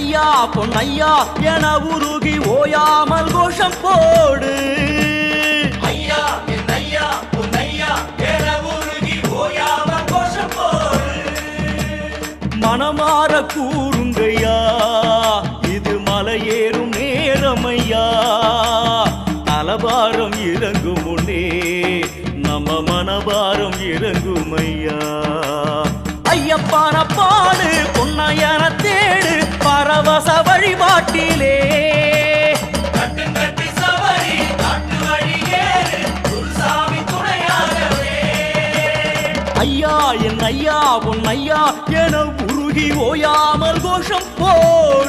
ஐயா பொன்னையா என உருகி ஓயாமல் கோஷம் போடு. ஐயா என் ஐயா பொன்னையா என உருகி ஓயாமல் கோஷம் போடு. மனமாற கூறுங்கய்யா இது மலையேறும் நேரமையா. தலபாரம் இறங்கும் முன்னே நம்ம மனபாரம் இறங்குமையா. ஐயப்பான பாடு பொன்னையன தேடு பரவச வழிபாட்டிலே. கட்டுங்கட்டி சபரி காட்டு வழியேறு குருசாமி துணையாகவே. ஐயா என் ஐயா பொன்னையா என உருகி ஓயாமல் கோஷம் போடு.